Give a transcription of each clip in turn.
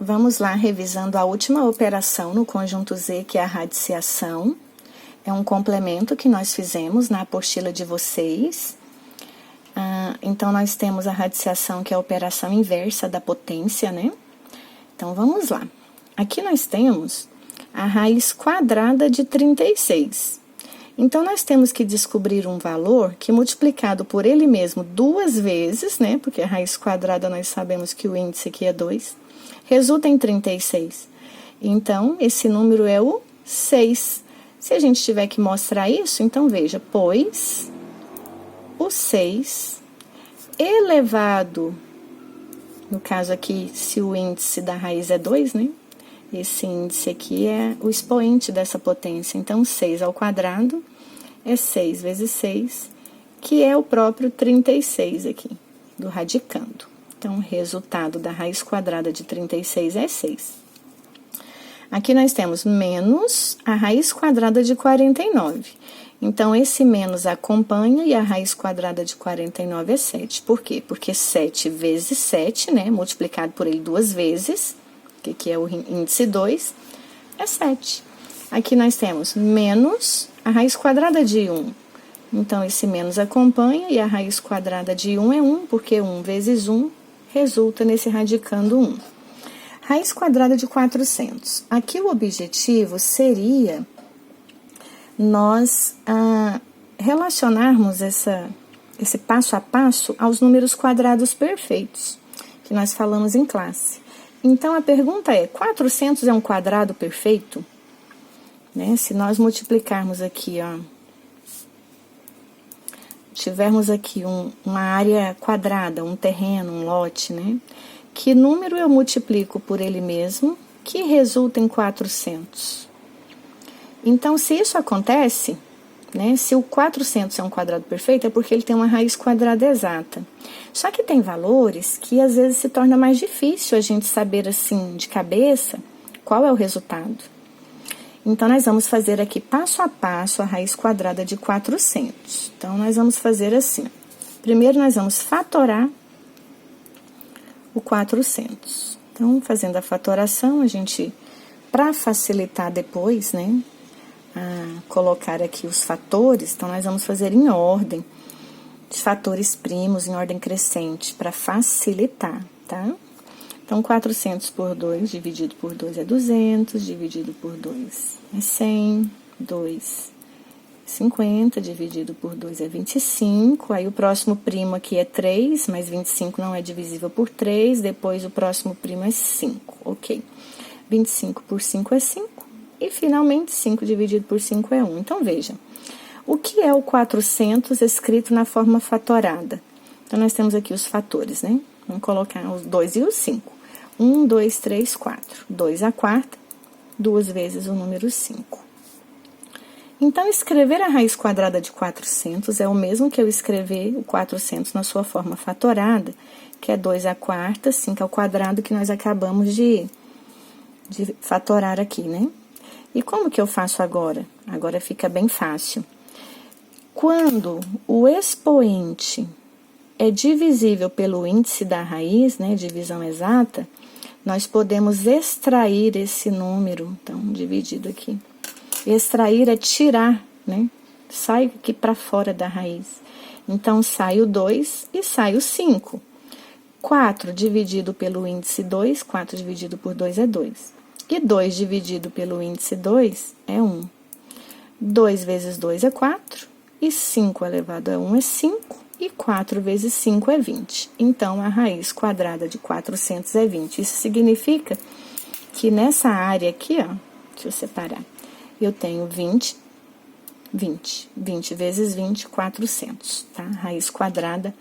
Vamos lá, revisando a última operação no conjunto Z, que é a radiciação. É um complemento que nós fizemos na apostila de vocês. Então, nós temos a radiciação, que é a operação inversa da potência, né? Então, vamos lá. Aqui nós temos a raiz quadrada de 36. Então, nós temos que descobrir um valor que, multiplicado por ele mesmo 2 vezes, né? Porque a raiz quadrada, nós sabemos que o índice aqui é 2, resulta em 36. Então, esse número é o 6. Se a gente tiver que mostrar isso, então veja, pois o 6 elevado, no caso aqui, se o índice da raiz é 2, né? Esse índice aqui é o expoente dessa potência. Então, 6 ao quadrado é 6 vezes 6, que é o próprio 36 aqui, do radicando. Então, o resultado da raiz quadrada de 36 é 6. Aqui nós temos menos a raiz quadrada de 49. Então, esse menos acompanha e a raiz quadrada de 49 é 7. Por quê? Porque 7 vezes 7, né, multiplicado por ele 2 vezes, que é o índice 2, é 7. Aqui nós temos menos a raiz quadrada de 1. Então, esse menos acompanha e a raiz quadrada de 1 é 1, porque 1 vezes 1 resulta nesse radicando 1. Raiz quadrada de 400. Aqui o objetivo seria nós relacionarmos esse passo a passo aos números quadrados perfeitos, que nós falamos em classe. Então, a pergunta é, 400 é um quadrado perfeito? Né? Se nós multiplicarmos aqui, ó, tivermos aqui uma área quadrada, um terreno, um lote, né? Que número eu multiplico por ele mesmo, que resulta em 400? Então, se isso acontece, né? Se o 400 é um quadrado perfeito, é porque ele tem uma raiz quadrada exata. Só que tem valores que às vezes se torna mais difícil a gente saber assim de cabeça qual é o resultado. Então, nós vamos fazer aqui passo a passo a raiz quadrada de 400. Então, nós vamos fazer assim. Primeiro, nós vamos fatorar o 400. Então, fazendo a fatoração, a gente, para facilitar depois, né, colocar aqui os fatores, então, nós vamos fazer em ordem, de fatores primos, em ordem crescente, para facilitar, tá? Então, 400 por 2 dividido por 2 é 200, dividido por 2 é 100, 2, 50, dividido por 2 é 25, aí o próximo primo aqui é 3, mas 25 não é divisível por 3, depois o próximo primo é 5, ok. 25 por 5 é 5, e finalmente 5 dividido por 5 é 1. Então, veja, o que é o 400 escrito na forma fatorada? Então, nós temos aqui os fatores, né? Vamos colocar os 2 e os 5. 1, 2, 3, 4. 2 à quarta, 2 vezes o número 5. Então, escrever a raiz quadrada de 400 é o mesmo que eu escrever o 400 na sua forma fatorada, que é 2 à quarta, 5 ao quadrado, que nós acabamos de fatorar aqui, né? E como que eu faço agora? Agora fica bem fácil. Quando o expoente é divisível pelo índice da raiz, né, divisão exata, nós podemos extrair esse número, então, dividido aqui. Extrair é tirar, né, sai aqui para fora da raiz. Então, sai o 2 e sai o 5. 4 dividido pelo índice 2, 4 dividido por 2 é 2. E 2 dividido pelo índice 2 é 1. 2 vezes 2 é 4, e 5 elevado a 1 é 5. E 4 vezes 5 é 20. Então, a raiz quadrada de 400 é 20. Isso significa que nessa área aqui, ó, deixa eu separar, eu tenho 20 vezes 20, 400, tá? Raiz quadrada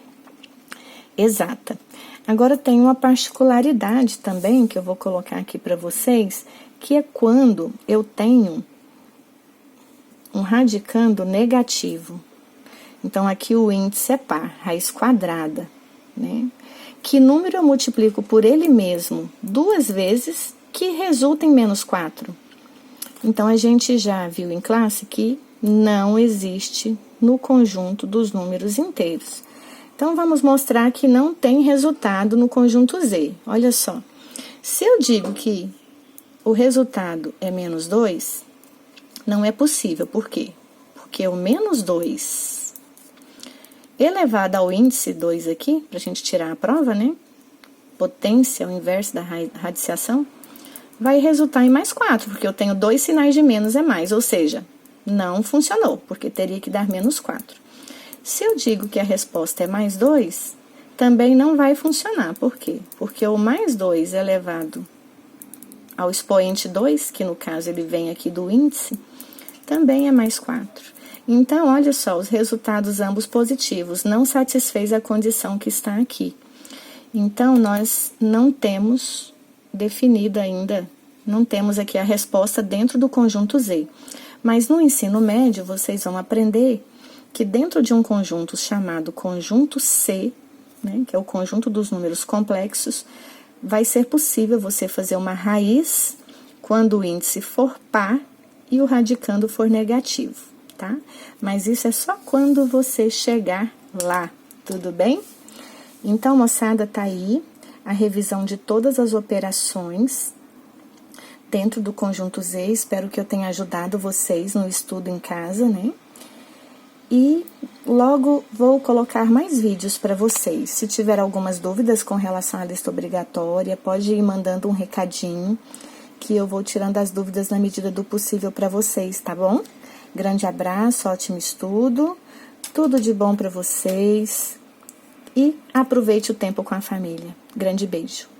exata. Agora, tem uma particularidade também, que eu vou colocar aqui para vocês, que é quando eu tenho um radicando negativo. Então, aqui o índice é par, raiz quadrada, né? Que número eu multiplico por ele mesmo 2 vezes, que resulta em menos 4? Então, a gente já viu em classe que não existe no conjunto dos números inteiros. Então, vamos mostrar que não tem resultado no conjunto Z. Olha só, Se eu digo que o resultado é menos 2, não é possível. Por quê? Porque o menos 2 elevado ao índice 2 aqui, para a gente tirar a prova, né? Potência, o inverso da radiciação, vai resultar em mais 4, porque eu tenho 2 sinais de menos é mais, ou seja, não funcionou, porque teria que dar menos 4. Se eu digo que a resposta é mais 2, também não vai funcionar. Por quê? Porque o mais 2 elevado ao expoente 2, que no caso ele vem aqui do índice, também é mais 4. Então, olha só, os resultados ambos positivos, não satisfez a condição que está aqui. Então, nós não temos definido ainda, não temos aqui a resposta dentro do conjunto Z. Mas no ensino médio, vocês vão aprender que dentro de um conjunto chamado conjunto C, né, que é o conjunto dos números complexos, vai ser possível você fazer uma raiz quando o índice for par e o radicando for negativo, tá? Mas isso é só quando você chegar lá, tudo bem? Então, moçada, tá aí a revisão de todas as operações dentro do conjunto Z. Espero que eu tenha ajudado vocês no estudo em casa, né? E logo vou colocar mais vídeos para vocês. Se tiver algumas dúvidas com relação à lista obrigatória, pode ir mandando um recadinho, que eu vou tirando as dúvidas na medida do possível para vocês, tá bom? Grande abraço, ótimo estudo, tudo de bom para vocês e aproveite o tempo com a família. Grande beijo.